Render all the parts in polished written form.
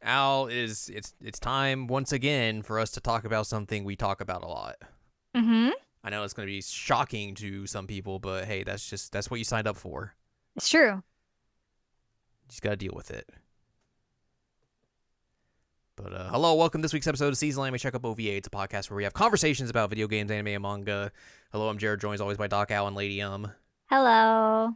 Al, it's time once again for us to talk about something we talk about a lot. Mm-hmm. I know it's going to be shocking to some people, but hey, that's what you signed up for. It's true. You just got to deal with it. But hello, welcome to this week's episode of Seasonal Anime Checkup OVA. It's a podcast where we have conversations about video games, anime, and manga. Hello, I'm Jared, joined as always by Doc Al and Lady Hello.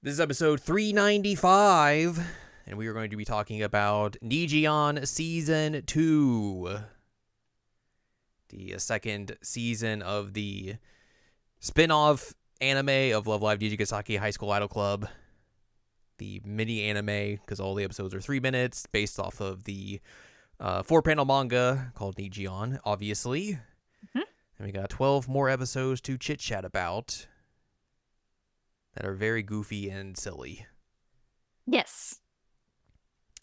This is episode 395, and we are going to be talking about Nijiyon Season 2. The second season of the spin-off anime of Love Live Nijigasaki High School Idol Club. The mini anime, because all the episodes are 3 minutes, based off of the 4-panel manga called Nijiyon, obviously. Mm-hmm. And we got 12 more episodes to chit-chat about that are very goofy and silly. Yes.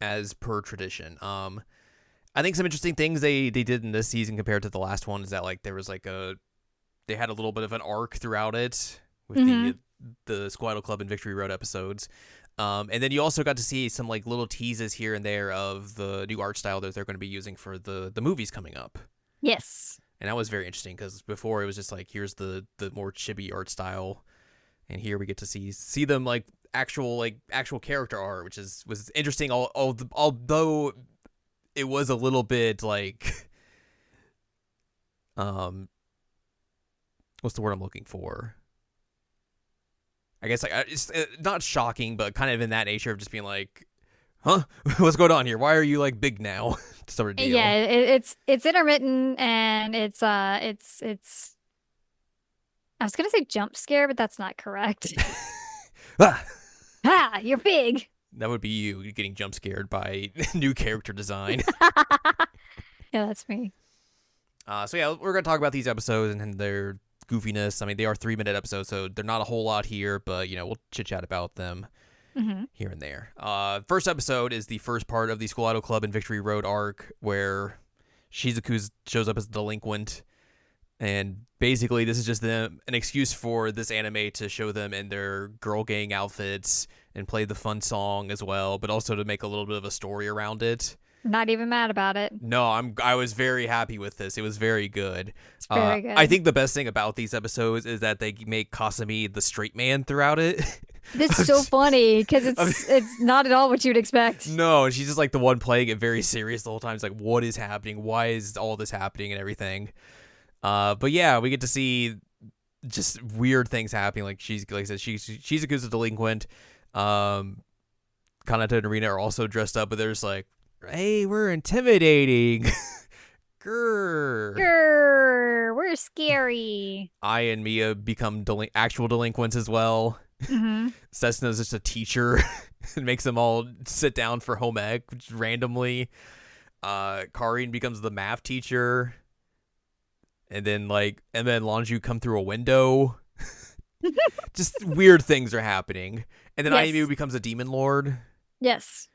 As per tradition. I think some interesting things they did in this season compared to the last one is that like there was like they had a little bit of an arc throughout it with the Squidle Club and Victory Road episodes. And then you also got to see some like little teases here and there of the new art style that they're going to be using for the movies coming up. Yes. And that was very interesting because before it was just like here's the more chibi art style, and here we get to see them like actual character art, which was interesting. Although it was a little bit like what's the word I'm looking for? I guess like it's not shocking, but kind of in that nature of just being like, huh, what's going on here? Why are you like big now? Sort of deal. Yeah, it's intermittent and it's I was gonna say jump scare, but that's not correct. Ah, Ah, you're big. that would be you getting jump scared by new character design. Yeah, that's me. So yeah, we're gonna talk about these episodes and their goofiness. I mean, they are 3-minute episodes, so they're not a whole lot here, but you know, we'll chit chat about them Mm-hmm. here and there. First episode is the first part of the School Idol Club and Victory Road arc, where Shizuku shows up as a delinquent, and basically this is just an excuse for this anime to show them in their girl gang outfits and play the fun song as well, but also to make a little bit of a story around it. Not even mad about it. No, I was very happy with this. It was very good. It's very I good. think the best thing about these episodes is that they make Kasumi the straight man throughout it. This is so funny because it's not at all what you'd expect. No, she's just like the one playing it very serious the whole time. It's like, what is happening? Why is all this happening and everything? But yeah, we get to see just weird things happening. Like like I said, she's a delinquent. Kanata and Rina are also dressed up, but they're just like, hey, we're intimidating. Grr. Grr, we're scary. I and Mia become actual delinquents as well. Mm-hmm. Cessna's just a teacher and makes them all sit down for home ec randomly. Karin becomes the math teacher. And then Lonju come through a window. Just weird things are happening. And then Yes. Ayumi becomes a demon lord. Yes.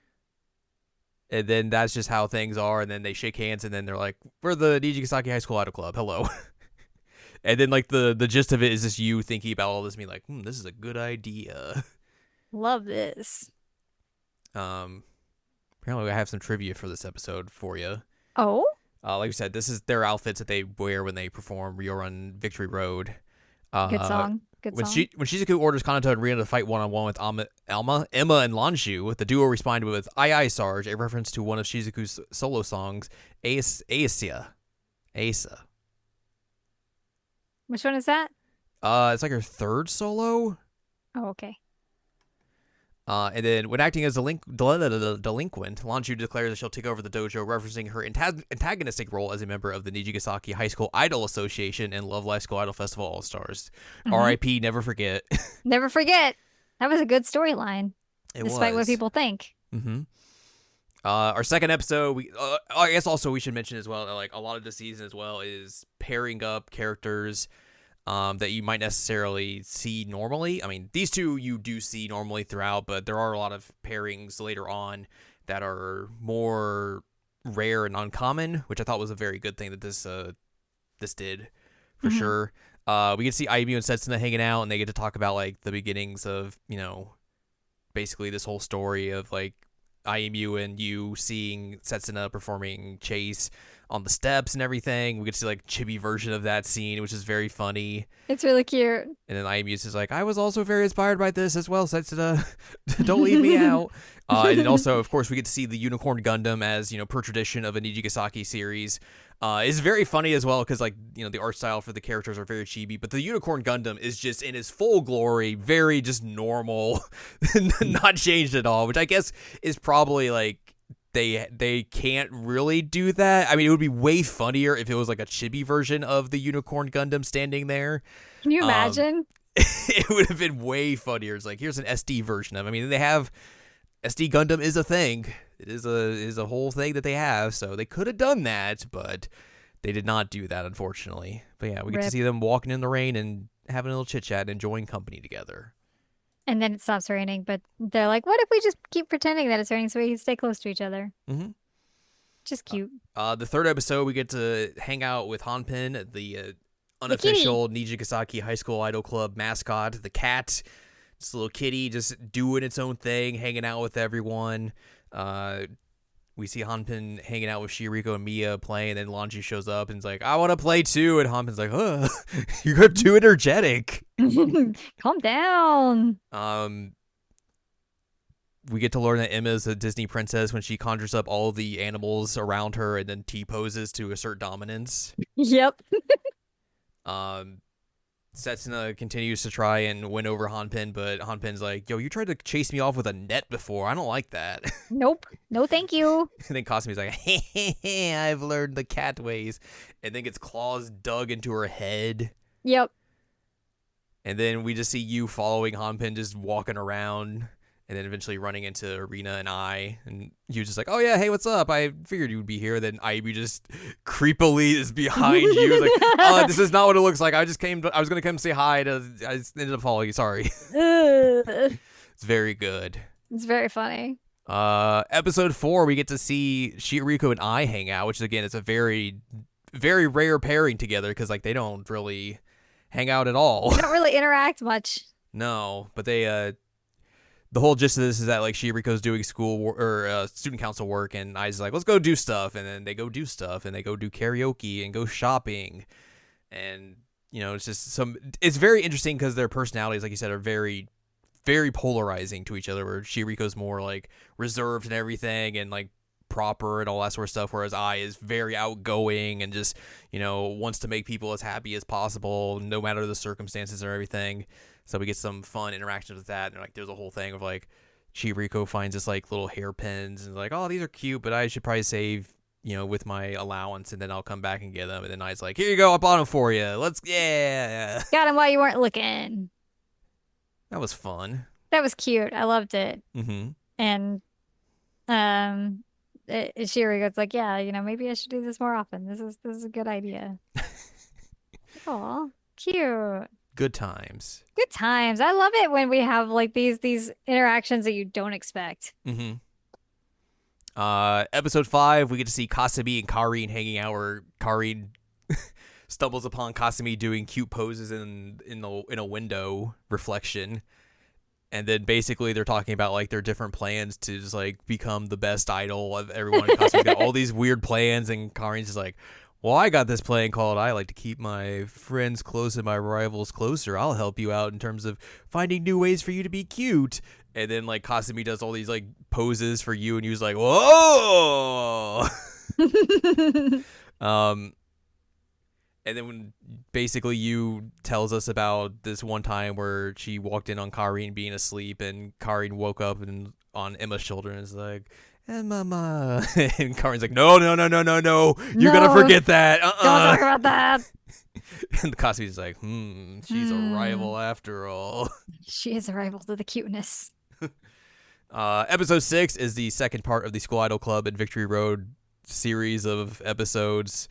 And then that's just how things are. And then they shake hands, and then they're like, we're the Nijigasaki High School Idol Club. Hello. And then like the gist of it is just you thinking about all this, being like, this is a good idea. Love this. Apparently I have some trivia for this episode for you. Oh? Like I said, this is their outfits that they wear when they perform Ryorun Victory Road. Good song. Good When song. Shizuku orders Kanata and Rina to fight one-on-one with Emma, and Lanshu, the duo responded with "Aye Aye Sarge," a reference to one of Shizuku's solo songs, Asa. Which one is that? It's like her third solo. Oh, okay. And then, when acting as a delinquent, Lanshu declares that she'll take over the dojo, referencing her antagonistic role as a member of the Nijigasaki High School Idol Association and Love Live School Idol Festival All-Stars. Mhm. R.I.P. Never forget. Never forget. That was a good storyline, despite what was. people think. Mm-hmm. Our second episode, I guess also we should mention as well that like a lot of the season as well is pairing up characters that you might necessarily see normally. I mean, these two you do see normally throughout, but there are a lot of pairings later on that are more rare and uncommon, which I thought was a very good thing that this did for sure. We get to see Ivy and Setsuna hanging out, and they get to talk about like the beginnings of, basically this whole story of like IMU and you seeing Setsuna performing Chase on the steps and everything. We get to see like chibi version of that scene, which is very funny. It's really cute. And then IMU's is like, I was also very inspired by this as well, Setsuna. Don't leave me out. And then also, of course, we get to see the Unicorn Gundam as, per tradition of a Nijigasaki series. It's very funny as well because, like, the art style for the characters are very chibi, but the Unicorn Gundam is just in his full glory, very just normal, not changed at all, which I guess is probably, like, they can't really do that. I mean, it would be way funnier if it was, like, a chibi version of the Unicorn Gundam standing there. Can you imagine? It would have been way funnier. It's like, here's an SD version of it. I mean, they have... SD Gundam is a thing. It is a whole thing that they have, so they could have done that, but they did not do that, unfortunately. But yeah, we get to see them walking in the rain and having a little chit-chat and enjoying company together. And then it stops raining, but they're like, what if we just keep pretending that it's raining so we can stay close to each other? Mm-hmm. Just cute. The third episode, we get to hang out with Hanpin, the unofficial Nijigasaki High School Idol Club mascot, the cat. This little kitty just doing its own thing, hanging out with everyone. We see Hanpin hanging out with Shiriko and Mia playing, and then Lanji shows up and is like, I want to play too. And Hanpin's like, you're too energetic. Calm down. We get to learn that Emma is a Disney princess when she conjures up all the animals around her and then T-poses to assert dominance. Yep. Setsuna continues to try and win over Hanpin, but Hanpin's like, yo, you tried to chase me off with a net before. I don't like that. Nope. No, thank you. And then Kasumi's like, hey, I've learned the cat ways. And then gets claws dug into her head. Yep. And then we just see you following Hanpin just walking around. And then eventually running into Arena and and you just like, oh yeah, hey, what's up? I figured you would be here. Then Ibu just creepily is behind you. Like, this is not what it looks like. I was gonna come say hi. I just ended up following you. Sorry. It's very good. It's very funny. Episode 4, we get to see Shiriko and hang out, which again is a very, very rare pairing together because like they don't really hang out at all. They don't really interact much. No, but they the whole gist of this is that like Shiriko's doing school or student council work, and Ai's like, let's go do stuff, and then they go do stuff, and they go do karaoke and go shopping, and it's just it's very interesting because their personalities, like you said, are very, very polarizing to each other. Where Shiriko's more like reserved and everything, and like proper and all that sort of stuff, whereas Ai is very outgoing and just wants to make people as happy as possible, no matter the circumstances or everything. So we get some fun interactions with that, and like there's a whole thing of like Chiriko finds this like little hairpins and like, oh, these are cute, but I should probably save with my allowance, and then I'll come back and get them. And then Ai's like, here you go, I bought them for you. Yeah. Got them while you weren't looking. That was fun. That was cute. I loved it. Mm-hmm. And Shiriko's like, yeah, maybe I should do this more often. This is a good idea. Aw, cute. Good times. Good times. I love it when we have like these interactions that you don't expect. Mm-hmm. Episode 5, we get to see Kasumi and Karin hanging out, where Karin stumbles upon Kasumi doing cute poses in a window reflection. And then basically they're talking about like their different plans to just like become the best idol of everyone. Kasumi's got all these weird plans, and Karin's just like, well, I got this plan called I like to keep my friends close and my rivals closer. I'll help you out in terms of finding new ways for you to be cute. And then like Kasumi does all these like poses for you, and you's like, whoa. And then when basically you tells us about this one time where she walked in on Karin being asleep, and Karin woke up and on Emma's shoulder and is like, Emma. And Karin's like, no. You're gonna forget that. Don't talk about that. And the Kasumi's like, she's a rival after all. She is a rival to the cuteness. Episode 6 is the second part of the School Idol Club and Victory Road series of episodes,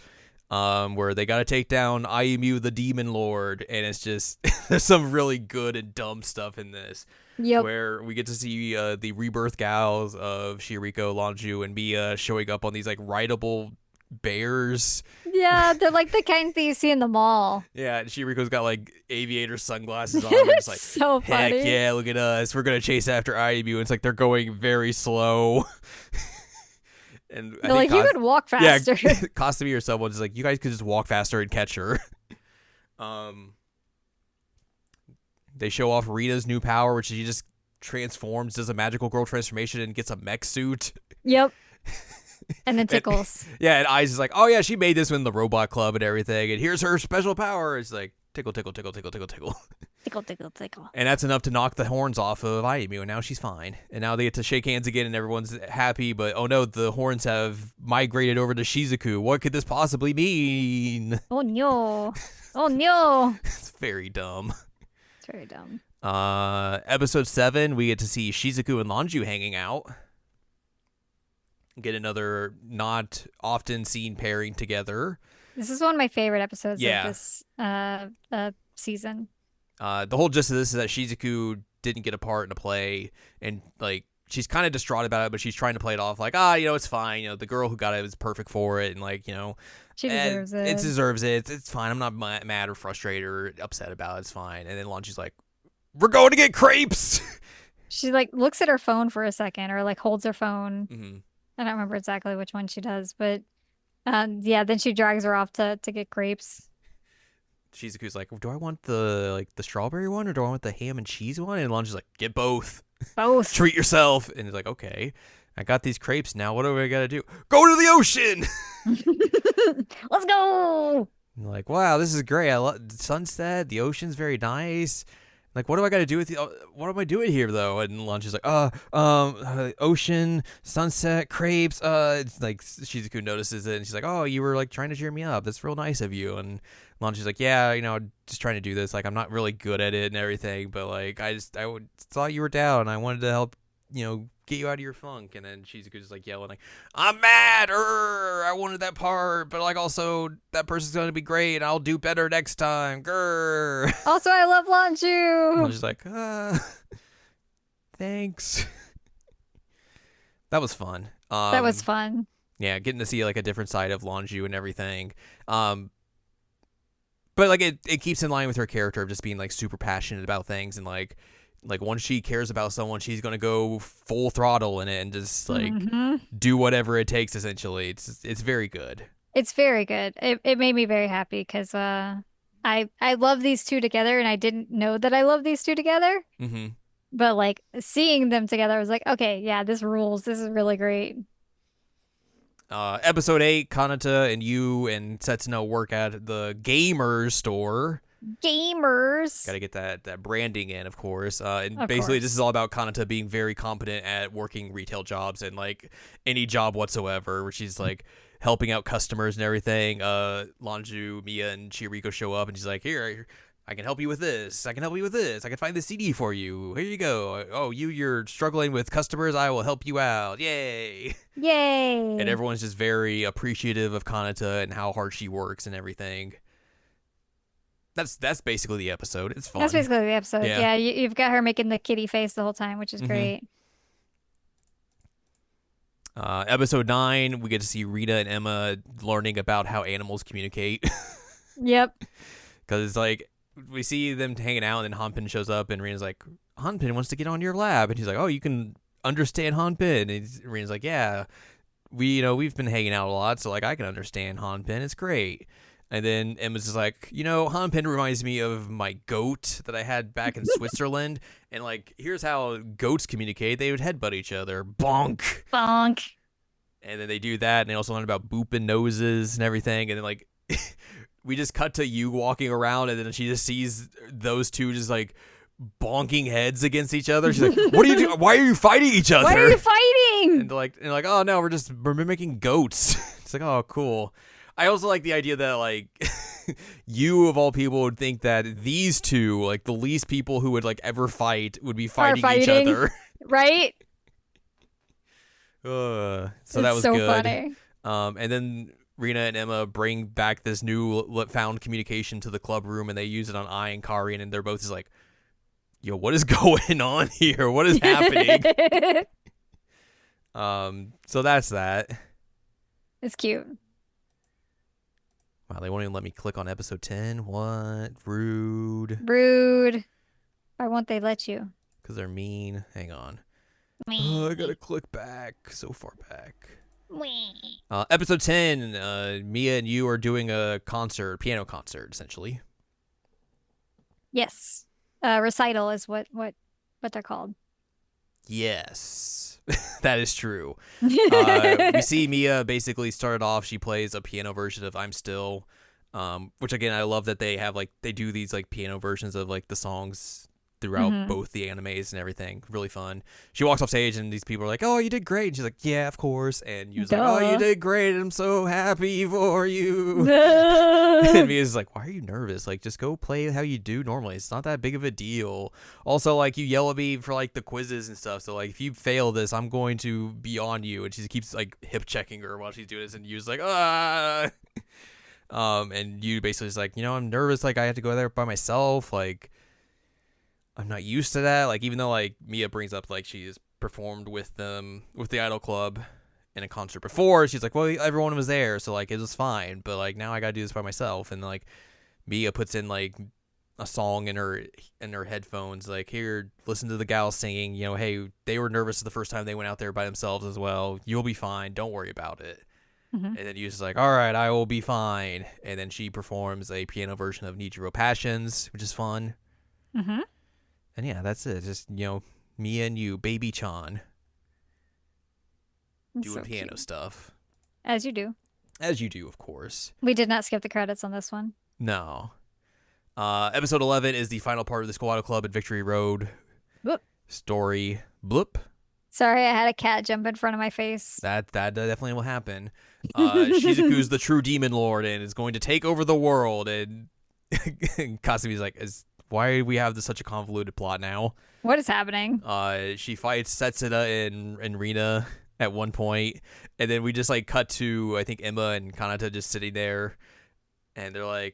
where they gotta take down IMU the Demon Lord, and it's just there's some really good and dumb stuff in this. Yep. Where we get to see the rebirth gals of Shiriko, Lanju, and Mia showing up on these like rideable bears. Yeah, they're like the kind that you see in the mall. Yeah, and Shiriko's got like aviator sunglasses on. And it's like, So heck funny. yeah, look at us. We're gonna chase after IMU. And it's like they're going very slow. And I They're think like, you could walk faster. Yeah, Kasumi or someone is like, you guys could just walk faster and catch her. They show off Rita's new power, which she just transforms, does a magical girl transformation, and gets a mech suit. Yep. And then tickles. And Eyes is like, oh yeah, she made this in the robot club and everything, and here's her special power. It's like tickle, tickle, tickle, tickle, tickle, tickle. Tickle, tickle, tickle. And that's enough to knock the horns off of Ayumu, and now she's fine. And now they get to shake hands again, and everyone's happy, but oh no, the horns have migrated over to Shizuku. What could this possibly mean? Oh no. Oh no. It's very dumb. It's very dumb. Episode 7, we get to see Shizuku and Lanju hanging out. Get another not often seen pairing together. This is one of my favorite episodes Yeah. of this season. The whole gist of this is that Shizuku didn't get a part in a play, and like she's kind of distraught about it, but she's trying to play it off like, it's fine. The girl who got it was perfect for it, and like, she deserves it. It deserves it. It's fine. I'm not mad or frustrated or upset about it. It's fine. And then Lanju's like, we're going to get crepes. She like looks at her phone for a second, or like holds her phone. Mm-hmm. I don't remember exactly which one she does, but then she drags her off to get crepes. Shizuku's like, do I want the strawberry one or do I want the ham and cheese one? And Lanju's like, get both. Both. Treat yourself. And he's like, okay, I got these crepes now. What do I got to do? Go to the ocean. Let's go. And like, wow, this is great. I love sunset. The ocean's very nice. Like, what do I got to do with what am I doing here though? And Lunch is like, ocean, sunset, crepes. It's like Shizuku notices it and she's like, oh, you were like trying to cheer me up. That's real nice of you. And Lunch is like, yeah, just trying to do this. Like, I'm not really good at it and everything, but like, I thought you were down. I wanted to help, get you out of your funk. And then Shizuku's just like yelling like, I'm mad. I wanted that part, but like also that person's going to be great and I'll do better next time. Grr. Also, I love Lanju. I'm just like, thanks. That was fun. That was fun. Yeah, getting to see like a different side of Lanju and everything. But like it keeps in line with her character of just being like super passionate about things and like once she cares about someone, she's gonna go full throttle in it and just like do whatever it takes. Essentially, it's very good. It's very good. It made me very happy because I love these two together, and I didn't know that I love these two together. Mm-hmm. But like seeing them together, I was like, okay, yeah, this rules. This is really great. Episode 8, Kanata and you and Setsuno work at the Gamers store. Gamers. Got to get that branding in, of course. And Of basically, course. this is all about Kanata being very competent at working retail jobs and like any job whatsoever, where she's like helping out customers and everything. Lanju, Mia, and Chiriko show up, and she's like, "Here, I can help you with this. I can help you with this. I can find the CD for you. Here you go. Oh, you're struggling with customers. I will help you out. Yay!" Yay. And everyone's just very appreciative of Kanata and how hard she works and everything. That's basically the episode. It's fun. That's basically the episode. Yeah. Yeah, you've got her making the kitty face the whole time, which is great. Episode 9, we get to see Rita and Emma learning about how animals communicate. Yep. Because it's like, we see them hanging out, and then Hanpin shows up, and Rita's like, Hanpin wants to get on your lab. And he's like, oh, you can understand Hanpin. And Rita's like, yeah, we've been hanging out a lot, so like I can understand Hanpin. It's great. And then Emma's just like, Hanpin reminds me of my goat that I had back in Switzerland. And like, here's how goats communicate. They would headbutt each other. Bonk. Bonk. And then they do that. And they also learn about booping noses and everything. And then like, we just cut to you walking around. And then she just sees those two just like bonking heads against each other. She's like, what are you doing? Why are you fighting each other? Why are you fighting? And they're like, oh no, we're mimicking goats. It's like, oh, cool. I also like the idea that, like, you of all people would think that these two, like, the least people who would, like, ever fight would be fighting each other. Right? So it's that was so good. Funny. And then Rina and Emma bring back this new found communication to the club room, and they use it on Ai and Kari, and they're both just like, yo, what is going on here? What is happening? So that's that. It's cute. Wow, they won't even let me click on episode 10. What? Rude. Rude. Why won't they let you? Because they're mean. Hang on. Oh, I Me. gotta click back. So far back. Me. Episode 10, Mia and you are doing a concert, piano concert, essentially. Yes. Recital is what they're called. Yes, that is true. We see Mia basically started off, she plays a piano version of I'm Still, which again, I love that they have like, they do these like piano versions of like the songs throughout both the animes and everything. Really fun. She walks off stage and these people are like, oh, you did great. And she's like, yeah, of course. And you was like, oh, you did great. I'm so happy for you. And Mia's like, why are you nervous? Like, just go play how you do normally. It's not that big of a deal. Also, like, you yell at me for like the quizzes and stuff. So like, if you fail this, I'm going to be on you. And she keeps like hip checking her while she's doing this. And you's like, ah. And you basically just like, I'm nervous. Like, I have to go there by myself. Like, I'm not used to that. Like, even though like Mia brings up like she's performed with the Idol Club in a concert before, she's like, well, everyone was there, so like it was fine. But like now I gotta do this by myself. And like Mia puts in like a song in her headphones, like, here, listen to the gals singing. Hey, they were nervous the first time they went out there by themselves as well. You'll be fine. Don't worry about it. And then you're just like, all right, I will be fine. And then she performs a piano version of Nijiyo Passions, which is fun. And yeah, that's it. Just, Mia and you, Baby Chan, doing so piano cute. stuff. As you do. As you do, of course. We did not skip the credits on this one. No. Episode 11 is the final part of the School Idol Club at Victory Road. Bloop. Story. Bloop. Sorry, I had a cat jump in front of my face. That definitely will happen. Shizuku's the true demon lord and is going to take over the world. And Kasumi's like, why do we have such a convoluted plot now? What is happening? She fights Setsuda and Rina at one point, and then we just like cut to, I think, Emma and Kanata just sitting there, and they're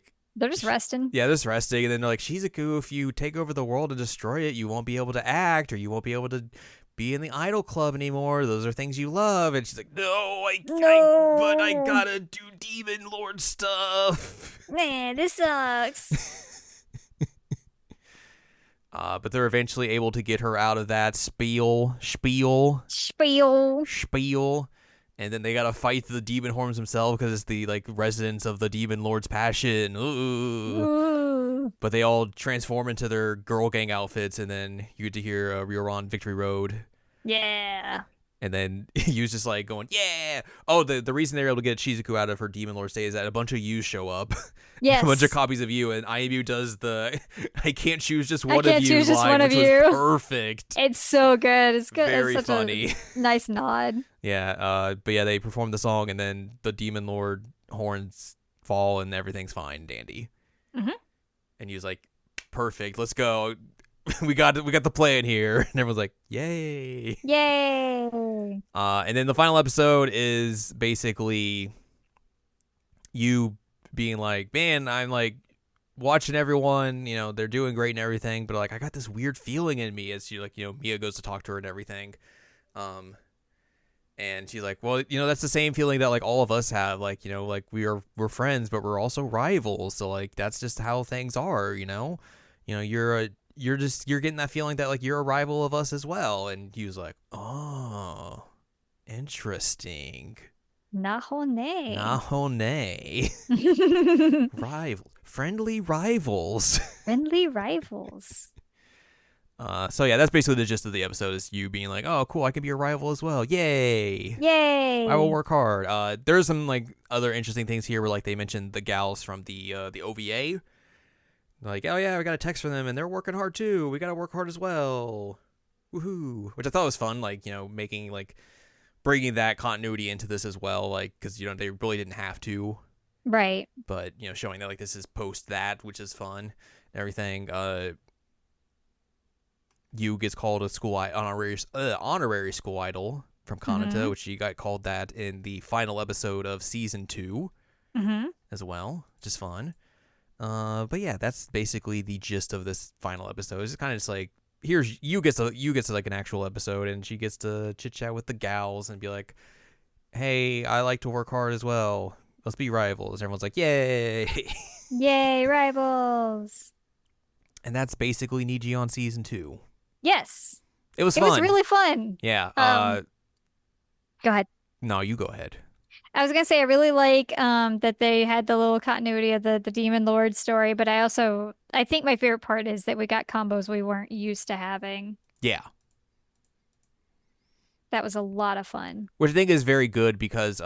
just resting. Yeah, they're just resting, and then they're like, Shizuku, if you take over the world and destroy it, you won't be able to act, or you won't be able to be in the Idol Club anymore. Those are things you love. And she's like, no, but I gotta do Demon Lord stuff. Man, this sucks. But they're eventually able to get her out of that spiel. And then they gotta fight the demon horns themselves because it's the like residents of the demon lord's passion. Ooh. But they all transform into their girl gang outfits, and then you get to hear Ryoran Victory Road. Yeah. And then he was just like going, yeah. Oh, the reason they're able to get Shizuku out of her demon lord state is that a bunch of yous show up. Yes. A bunch of copies of you, and IMU does the I can't choose just one of you line, which was perfect. It's so good. It's good. Very it's such funny. A nice nod. Yeah, but yeah, they perform the song, and then the demon lord horns fall, and everything's fine, dandy. And he was like, perfect, let's go. we got the plan here. And everyone's like, yay. And then the final episode is basically you being like, man, I'm like watching everyone, they're doing great and everything, but like I got this weird feeling in me as she like, Mia goes to talk to her and everything. And she's like, well, that's the same feeling that like all of us have, like, like we're friends, but we're also rivals. So like that's just how things are, you're getting that feeling that like you're a rival of us as well. And he was like, oh, interesting. Nahone. Friendly rivals. So yeah, that's basically the gist of the episode, is you being like, oh cool, I can be a rival as well. Yay. I will work hard. There's some like other interesting things here where like they mentioned the gals from the OVA. Like, oh yeah, we got a text from them and they're working hard too. We got to work hard as well. Woohoo. Which I thought was fun, like, making like bringing that continuity into this as well, like, because they really didn't have to, right? But showing that like this is post that, which is fun and everything. Yu gets called a honorary school idol from Kanata, which she got called that in the final episode of season 2 as well, which is fun. But yeah, that's basically the gist of this final episode. It's kind of just like, here's Yu gets to like an actual episode, and she gets to chit chat with the gals and be like, hey, I like to work hard as well. Let's be rivals. Everyone's like, yay. Yay, rivals. And that's basically Nijiyon season 2. Yes. It was It fun. was really fun. Yeah. Go ahead. No, you go ahead. I was gonna say I really like that they had the little continuity of the Demon Lord story, but I think my favorite part is that we got combos we weren't used to having. Yeah. That was a lot of fun. Which I think is very good because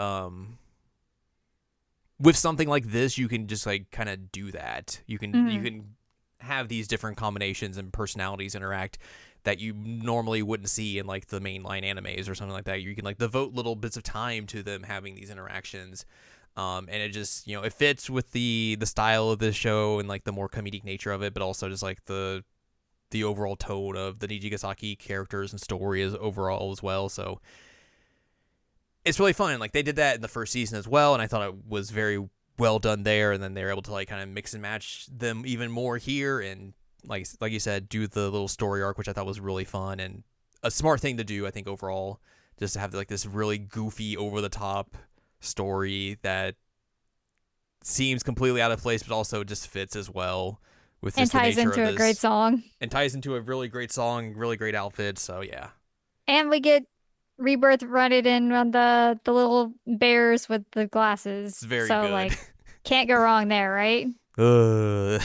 with something like this, you can just like kind of do that. You Hmm. can have these different combinations and personalities interact that you normally wouldn't see in like the mainline animes or something like that. You can like devote little bits of time to them having these interactions. And it just, it fits with the style of this show and like the more comedic nature of it, but also just like the overall tone of the Nijigasaki characters and story is overall as well. So it's really fun. Like they did that in the first season as well, and I thought it was very well done there. And then they're able to like kind of mix and match them even more here, and like you said, do the little story arc, which I thought was really fun and a smart thing to do. I think overall, just to have like this really goofy, over the top story that seems completely out of place, but also just fits as well with And just the ties nature into of a this, great song. and ties into a really great song, really great outfit. So yeah, And we get Rebirth running in on the little bears with the it's glasses. very So good. like can't go wrong there, right? uh,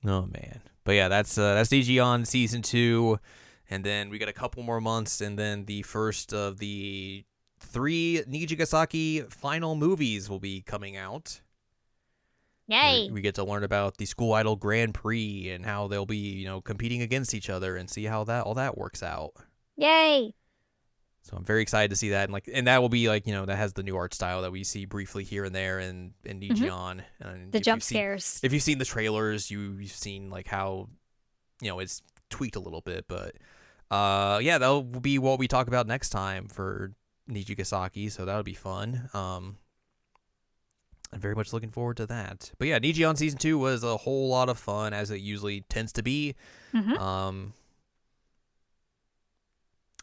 oh man, but yeah, that's Nijiyon season 2, and then we got a couple more months, and then the first of the 3 Nijigasaki final movies will be coming out. Yay. We get to learn about the School Idol Grand Prix and how they'll be, competing against each other and see how that all that works out. Yay. So I'm very excited to see that, and that will be like, that has the new art style that we see briefly here and there in Hmm. Nijiyon. And The if jump you've seen scares. if you've seen the trailers, you've seen like how it's tweaked a little bit, but yeah, that'll be what we talk about next time for Nijigasaki. So that'll be fun. I'm very much looking forward to that. But yeah, Nijiyon season 2 was a whole lot of fun, as it usually tends to be. Hmm.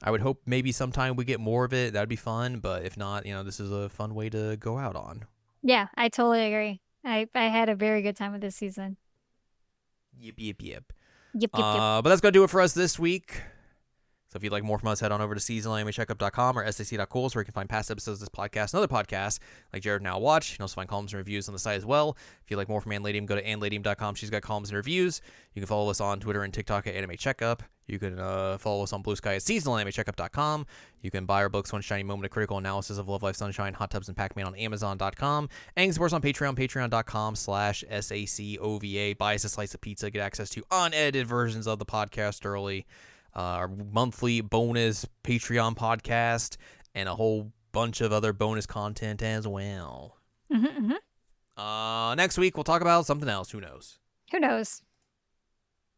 I would hope maybe sometime we get more of it. That'd be fun. But if not, this is a fun way to go out on. Yeah, I totally agree. I had a very good time with this season. Yep, yep, yep. Yep, yep, yep. But that's going to do it for us this week. So if you'd like more from us, head on over to seasonalanimeCheckup.com or sac.cool, where you can find past episodes of this podcast and other podcasts like Jared Now Watch. You can also find columns and reviews on the site as well. If you'd like more from Anladium, go to anladium.com. She's got columns and reviews. You can follow us on Twitter and TikTok at Anime Checkup. You can follow us on Blue Sky at seasonalanimeCheckup.com. You can buy our books, One Shiny Moment, A Critical Analysis of Love, Life, Sunshine, Hot Tubs, and Pac-Man on Amazon.com. And support us on Patreon, patreon.com/SACOVA. Buy us a slice of pizza. Get access to unedited versions of the podcast early. Our monthly bonus Patreon podcast, and a whole bunch of other bonus content as well. Hmm. Hmm. Next week, we'll talk about something else. Who knows? Who knows?